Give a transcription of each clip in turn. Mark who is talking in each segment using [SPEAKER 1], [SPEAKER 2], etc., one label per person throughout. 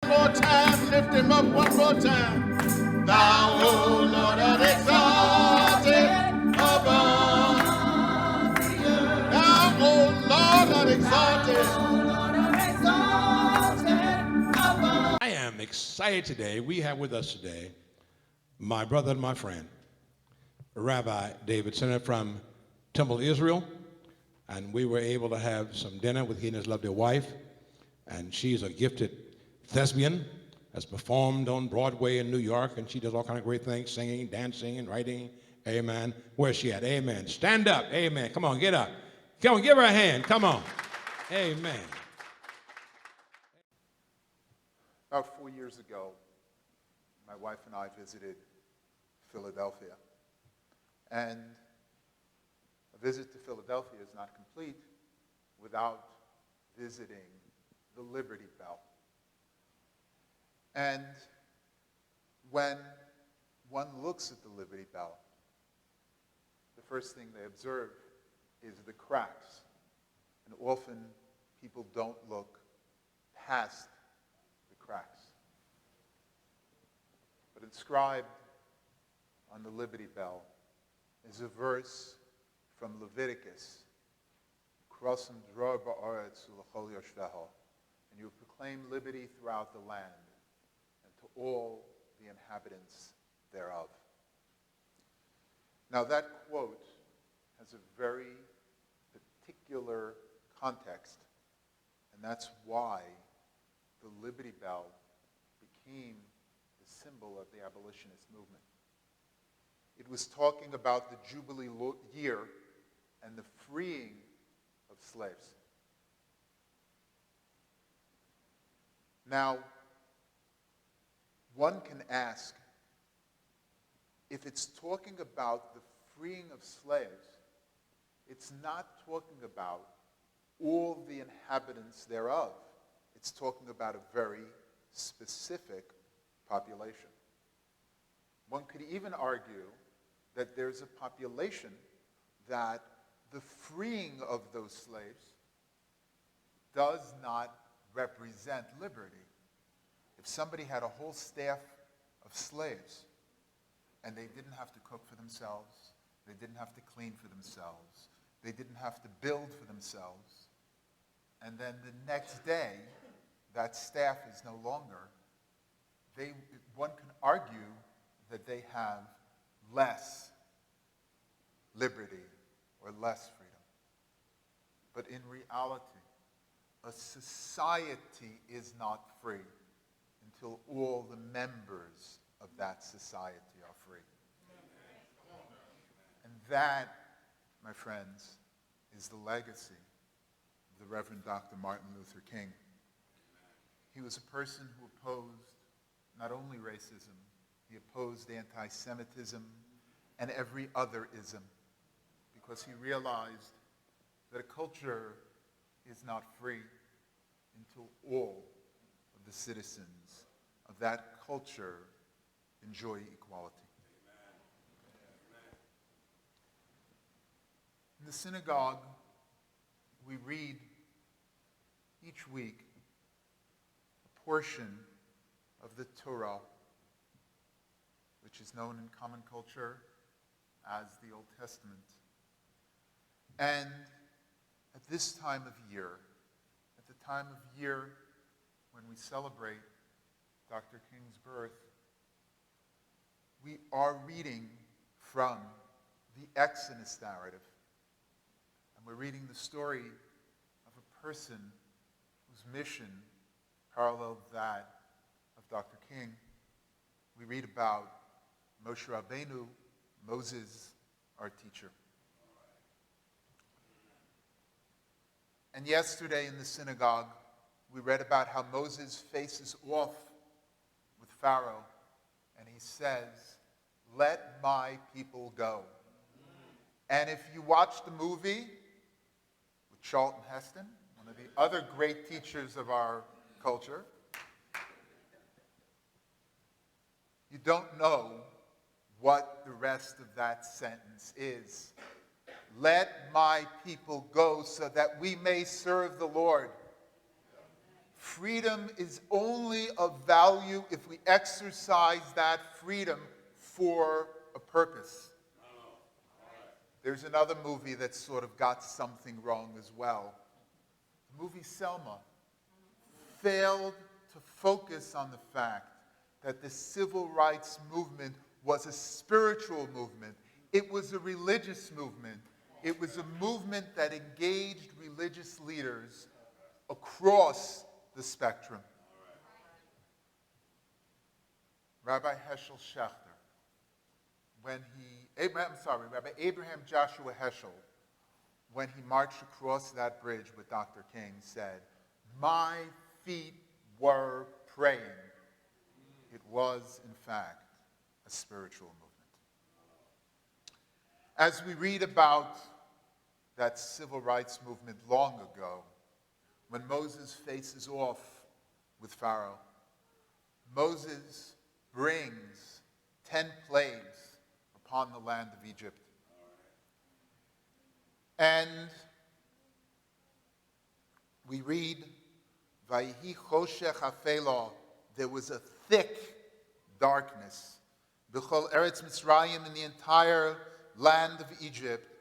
[SPEAKER 1] more time, lift him up one more time. Thou, O Lord, art exalted above the earth. Thou, O Lord, art exalted. I am excited today. We have with us today my brother and my friend, Rabbi David Sinner from Temple, Israel. And we were able to have some dinner with he and his lovely wife. And she's a gifted thespian, has performed on Broadway in New York, and she does all kinds of great things, singing, dancing, and writing. Amen. Where's she at? Amen. Stand up. Amen. Come on, get up. Come on, give her a hand. Come on. Amen.
[SPEAKER 2] About 4 years ago, my wife and I visited Philadelphia. And a visit to Philadelphia is not complete without visiting the Liberty Bell. And when one looks at the Liberty Bell, the first thing they observe is the cracks. And often people don't look past the cracks. But inscribed on the Liberty Bell is a verse from Leviticus, and you proclaim liberty throughout the land and to all the inhabitants thereof. Now that quote has a very particular context, and that's why the Liberty Bell became the symbol of the abolitionist movement. It was talking about the Jubilee year and the freeing of slaves. Now, one can ask, if it's talking about the freeing of slaves, it's not talking about all the inhabitants thereof. It's talking about a very specific population. One could even argue that there's a population that the freeing of those slaves does not represent liberty. If somebody had a whole staff of slaves and they didn't have to cook for themselves, they didn't have to clean for themselves, they didn't have to build for themselves, and then the next day that staff is no longer, one can argue that they have less liberty or less freedom. But in reality, a society is not free until all the members of that society are free. And that, my friends, is the legacy of the Reverend Dr. Martin Luther King. He was a person who opposed not only racism, he opposed anti-Semitism and every other ism, because he realized that a culture is not free until all of the citizens of that culture enjoy equality. In the synagogue, we read each week a portion of the Torah, which is known in common culture as the Old Testament. And at this time of year, at the time of year when we celebrate Dr. King's birth, we are reading from the Exodus narrative. And we're reading the story of a person whose mission paralleled that of Dr. King. We read about Moshe Rabbeinu, Moses, our teacher. And yesterday in the synagogue, we read about how Moses faces off with Pharaoh, and he says, "Let my people go." And if you watch the movie with Charlton Heston, one of the other great teachers of our culture, you don't know what the rest of that sentence is. Let my people go so that we may serve the Lord. Freedom is only of value if we exercise that freedom for a purpose. There's another movie that sort of got something wrong as well. The movie Selma failed to focus on the fact that the civil rights movement was a spiritual movement. It was a religious movement. It was a movement that engaged religious leaders across the spectrum. Rabbi Heschel Schachter, Rabbi Abraham Joshua Heschel, when he marched across that bridge with Dr. King, said, "My feet were praying." It was, in fact, a spiritual movement. As we read about that civil rights movement long ago, when Moses faces off with Pharaoh, Moses brings 10 plagues upon the land of Egypt. And we read, Vayihi choshech hafelo, there was a thick darkness. B'chol Eretz Mitzrayim, in the entire land of Egypt,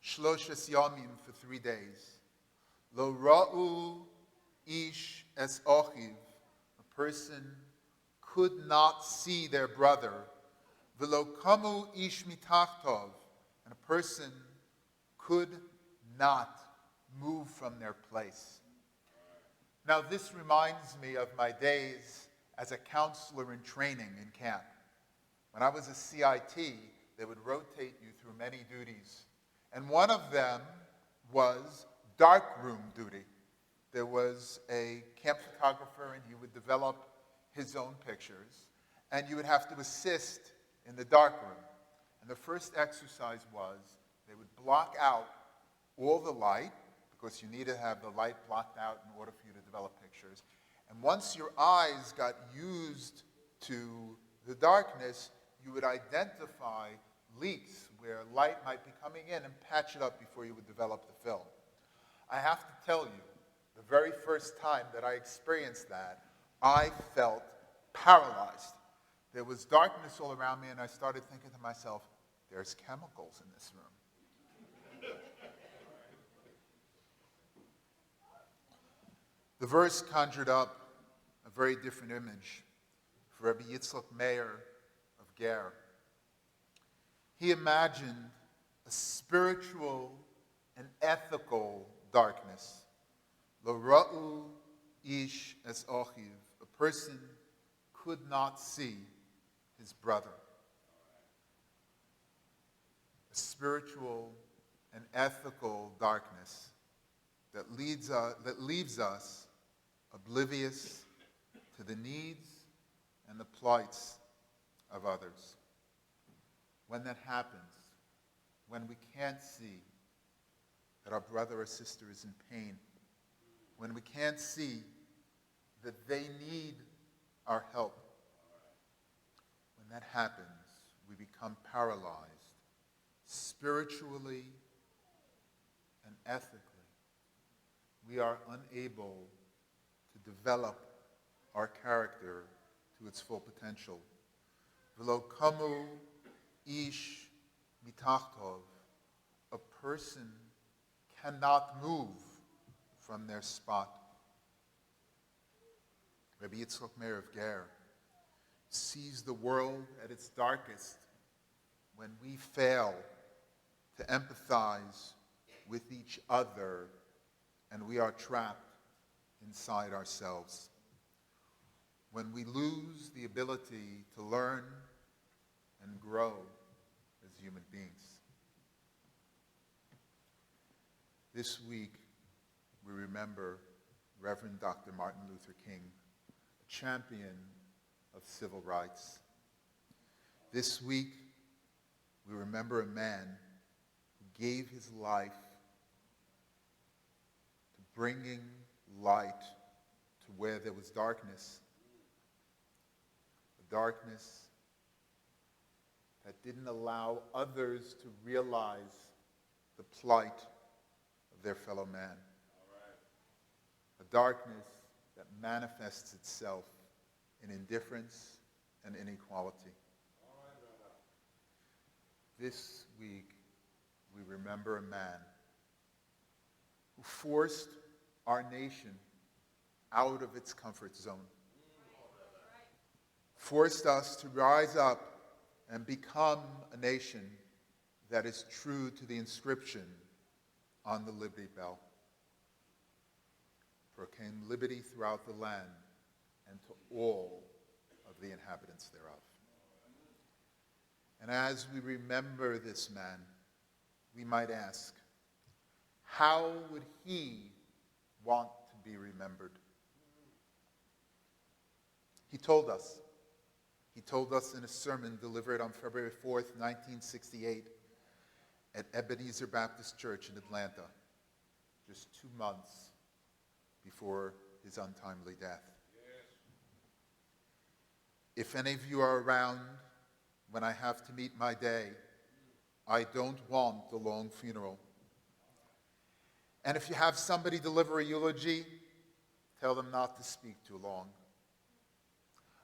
[SPEAKER 2] shloshes yomim, for 3 days. Lo ra'u ish es ochiv, a person could not see their brother. V'lo kamu ish mitachtov, and a person could not move from their place. Now this reminds me of my days as a counselor in training in camp. When I was a CIT, they would rotate you through many duties. And one of them was darkroom duty. There was a camp photographer, and he would develop his own pictures, and you would have to assist in the darkroom. And the first exercise was they would block out all the light, because you need to have the light blocked out in order for you to develop pictures. And once your eyes got used to the darkness, you would identify leaks where light might be coming in and patch it up before you would develop the film. I have to tell you, the very first time that I experienced that, I felt paralyzed. There was darkness all around me, and I started thinking to myself, there's chemicals in this room. The verse conjured up a very different image for Rabbi Yitzchak Meir of Ger. He imagined a spiritual and ethical darkness. Lo ra'u ish es ochiv. A person could not see his brother. A spiritual and ethical darkness that leaves us oblivious to the needs and the plights of others. When that happens, when we can't see that our brother or sister is in pain, when we can't see that they need our help, when that happens, we become paralyzed spiritually and ethically. We are unable to develop our character to its full potential. V'lo kamu ish mitachtov, a person cannot move from their spot. Rabbi Yitzchak Meir of Ger sees the world at its darkest when we fail to empathize with each other and we are trapped inside ourselves. When we lose the ability to learn and grow as human beings. This week, we remember Reverend Dr. Martin Luther King, a champion of civil rights. This week, we remember a man who gave his life to bringing light to where there was darkness. A darkness that didn't allow others to realize the plight of their fellow man. A darkness that manifests itself in indifference and inequality. This week, we remember a man who forced our nation out of its comfort zone, forced us to rise up and become a nation that is true to the inscription on the Liberty Bell. Proclaim liberty throughout the land and to all of the inhabitants thereof. And as we remember this man, we might ask, how would he want to be remembered? He told us in a sermon delivered on February 4th, 1968 at Ebenezer Baptist Church in Atlanta, just 2 months before his untimely death. If any of you are around when I have to meet my day, I don't want a long funeral. And if you have somebody deliver a eulogy, tell them not to speak too long.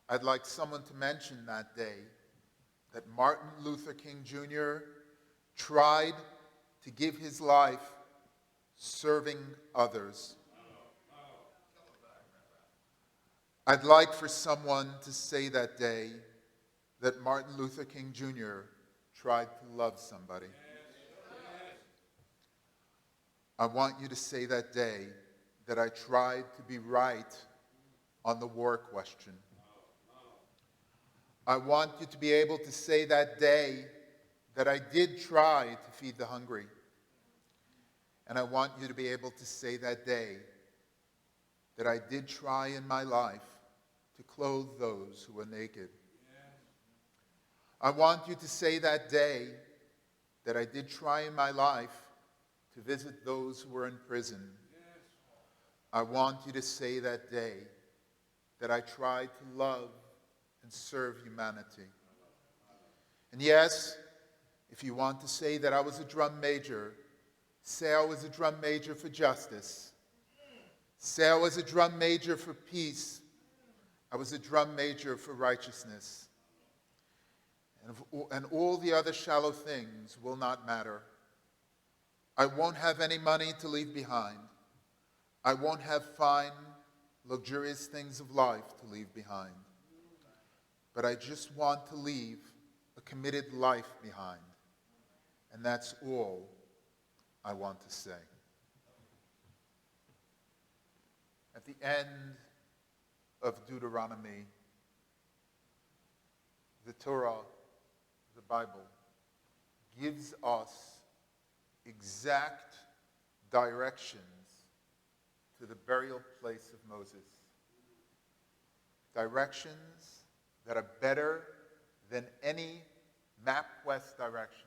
[SPEAKER 2] I'd like someone to mention that day that Martin Luther King Jr. tried to give his life serving others. I'd like for someone to say that day that Martin Luther King Jr. tried to love somebody. I want you to say that day that I tried to be right on the war question. I want you to be able to say that day that I did try to feed the hungry. And I want you to be able to say that day that I did try in my life to clothe those who were naked. I want you to say that day that I did try in my life to visit those who were in prison. I want you to say that day that I tried to love and serve humanity. And yes, if you want to say that I was a drum major, say I was a drum major for justice. Say I was a drum major for peace. I was a drum major for righteousness. And all the other shallow things will not matter. I won't have any money to leave behind. I won't have fine, luxurious things of life to leave behind. But I just want to leave a committed life behind. And that's all I want to say. At the end of Deuteronomy, the Torah, the Bible, gives us exact directions to the burial place of Moses. Directions that are better than any MapQuest directions.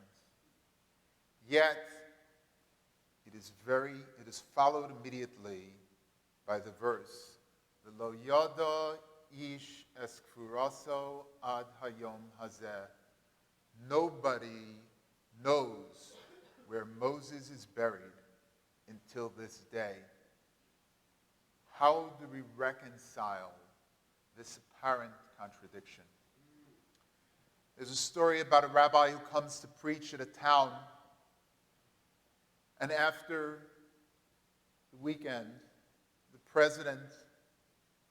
[SPEAKER 2] Yet, it is followed immediately by the verse, V'lo yada ish es kfuraso ad hayom hazeh. Nobody knows where Moses is buried until this day. How do we reconcile this apparent contradiction? There's a story about a rabbi who comes to preach at a town, and after the weekend, the president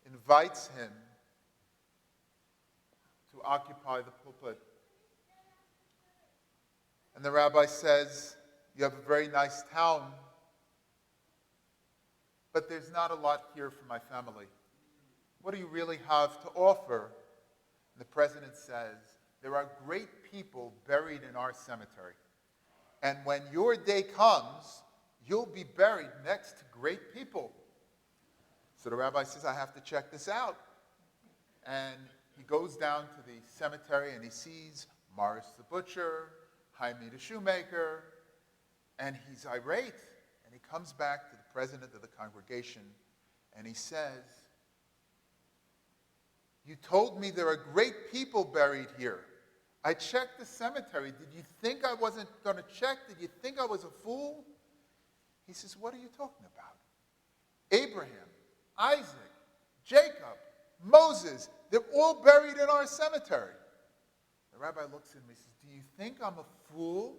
[SPEAKER 2] invites him to occupy the pulpit. And the rabbi says, you have a very nice town, but there's not a lot here for my family. What do you really have to offer? And the president says, there are great people buried in our cemetery. And when your day comes, you'll be buried next to great people. So the rabbi says, I have to check this out. And he goes down to the cemetery and he sees Morris the butcher, Jaime the shoemaker, and he's irate. And he comes back to the president of the congregation and he says, you told me there are great people buried here. I checked the cemetery. Did you think I wasn't going to check? Did you think I was a fool? He says, what are you talking about? Abraham, Isaac, Jacob, Moses, they're all buried in our cemetery. The rabbi looks at me and says, do you think I'm a fool?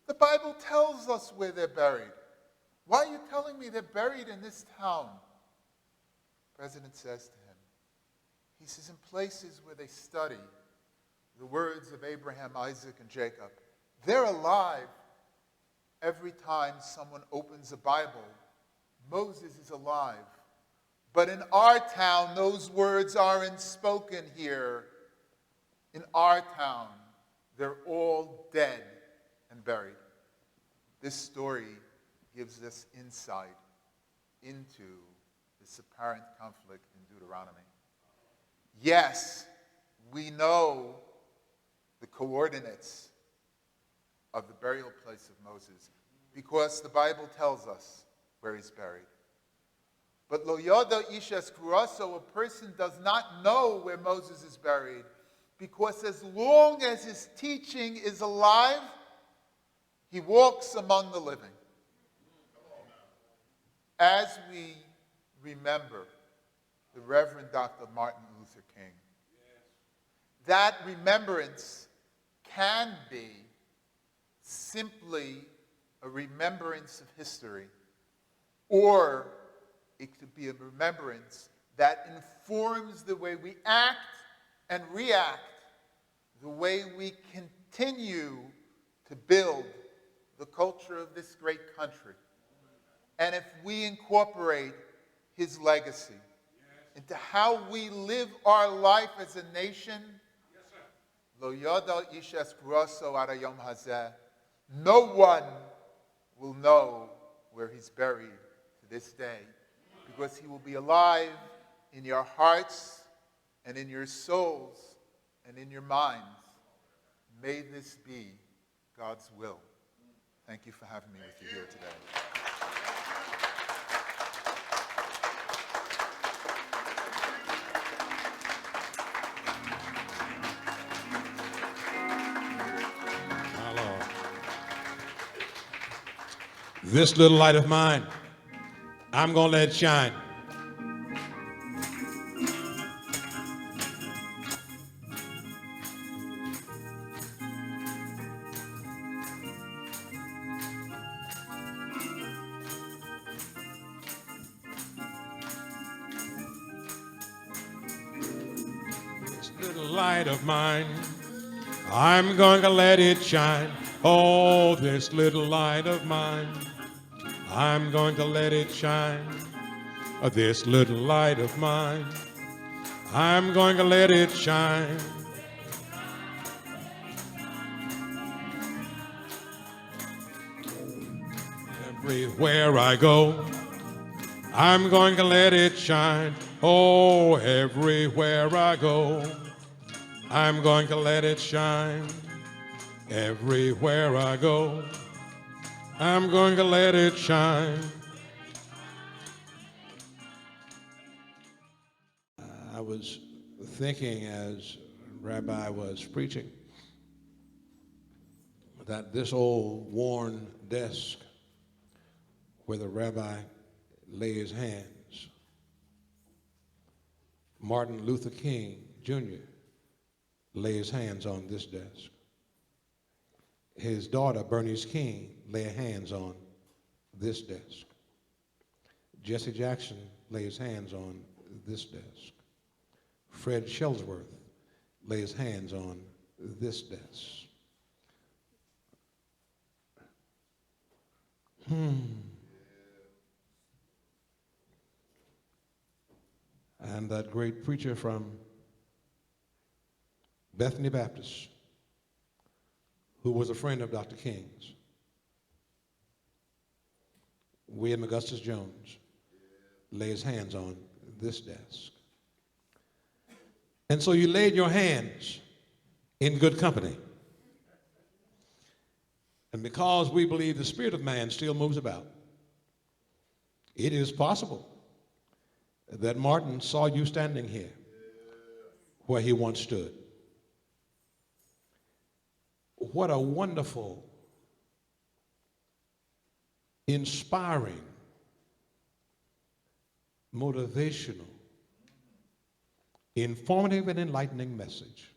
[SPEAKER 2] The Bible tells us where they're buried. Why are you telling me they're buried in this town? The president says to him, he says, in places where they study the words of Abraham, Isaac, and Jacob, they're alive every time someone opens a Bible. Moses is alive. But in our town, those words aren't spoken here. In our town, they're all dead and buried. This story gives us insight into this apparent conflict in Deuteronomy. Yes, we know the coordinates of the burial place of Moses because the Bible tells us where he's buried. But lo yada ish es kuraso, a person does not know where Moses is buried, because as long as his teaching is alive, he walks among the living. As we remember the Reverend Dr. Martin Luther King, that remembrance can be simply a remembrance of history, or it could be a remembrance that informs the way we act and react, the way we continue to build the culture of this great country. And if we incorporate his legacy into how we live our life as a nation, lo yada ish es kuraso ad hayom hazeh, no one will know where he's buried to this day, because he will be alive in your hearts and in your souls and in your minds. May this be God's will. Thank you for having me with you here today.
[SPEAKER 1] My Lord. This little light of mine, I'm going to let it shine. This little light of mine, I'm going to let it shine. Oh, this little light of mine, I'm going to let it shine. This little light of mine, I'm going to let it shine. Everywhere I go, I'm going to let it shine. Oh, everywhere I go, I'm going to let it shine. Everywhere I go, I'm going to let it shine. I was thinking as Rabbi was preaching that this old worn desk where the rabbi lay his hands, Martin Luther King Jr. lay his hands on this desk. His daughter, Bernice King, lay her hands on this desk. Jesse Jackson lay his hands on this desk. Fred Shellsworth lay his hands on this desk. And that great preacher from Bethany Baptist, who was a friend of Dr. King's, William Augustus Jones, lay his hands on this desk. And so you laid your hands in good company. And because we believe the spirit of man still moves about, it is possible that Martin saw you standing here where he once stood. What a wonderful, inspiring, motivational informative and enlightening message